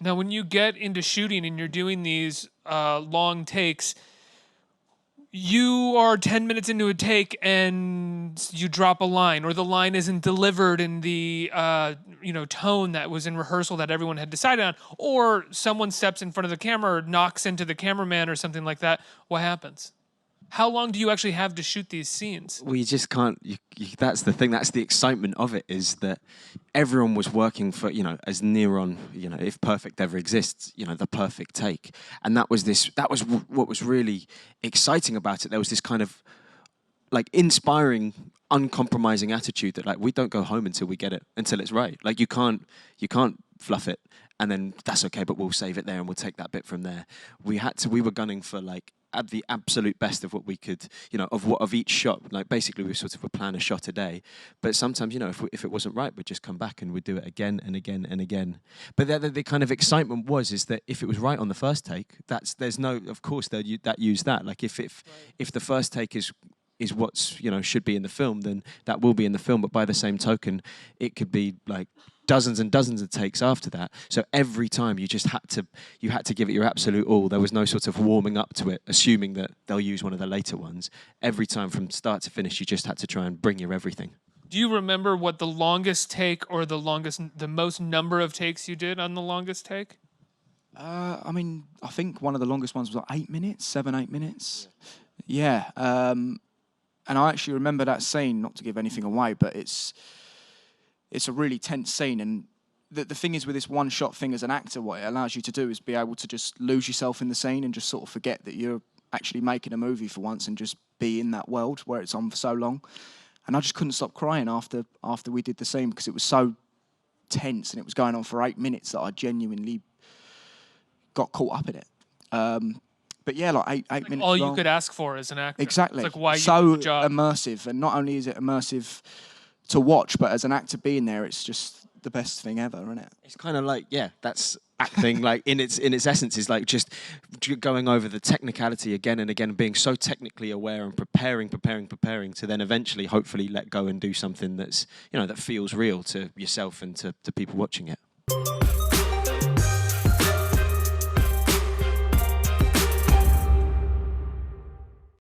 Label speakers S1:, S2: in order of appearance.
S1: Now, when you get into shooting and you're doing these long takes, you are 10 minutes into a take and you drop a line, or the line isn't delivered in the tone that was in rehearsal that everyone had decided on, or someone steps in front of the camera or knocks into the cameraman or something like that. What happens? How long do you actually have to shoot these scenes?
S2: Well, you just can't. That's the thing. That's the excitement of it, is that everyone was working for, as near on, if perfect ever exists, the perfect take. And that was this. That was what was really exciting about it. There was this kind of like inspiring, uncompromising attitude that like we don't go home until we get it, until it's right. Like you can't fluff it and then that's okay, but we'll save it there and we'll take that bit from there. We were gunning for like at the absolute best of what we could, of each shot. Like basically we sort of would plan a shot a day, but sometimes, if it wasn't right, we'd just come back and we'd do it again and again and again. But the kind of excitement is that if it was right on the first take, there's no, of course that use that. Like if the first take is what's should be in the film, then that will be in the film. But by the same token, it could be like dozens and dozens of takes after that. So every time you had to give it your absolute all. There was no sort of warming up to it, assuming that they'll use one of the later ones. Every time from start to finish, you just had to try and bring your everything.
S1: Do you remember what the longest take or the most number of takes you did on the longest take?
S3: I mean, I think one of the longest ones was like 8 minutes, 7, 8 minutes. Yeah. And I actually remember that scene, not to give anything away, but it's a really tense scene. And the thing is with this one-shot thing as an actor, what it allows you to do is be able to just lose yourself in the scene and just sort of forget that you're actually making a movie for once and just be in that world where it's on for so long. And I just couldn't stop crying after we did the scene because it was so tense and it was going on for 8 minutes that I genuinely got caught up in it. But yeah, like eight minutes
S1: all
S3: long.
S1: You could ask for as an actor.
S3: Exactly.
S1: It's like why
S3: so
S1: you do the job.
S3: Immersive, and not only is it immersive to watch, but as an actor being there, it's just the best thing ever, isn't it?
S2: It's kind of like, yeah, that's acting. Like in its essence is like just going over the technicality again and again, being so technically aware and preparing to then eventually, hopefully, let go and do something that's that feels real to yourself and to people watching it.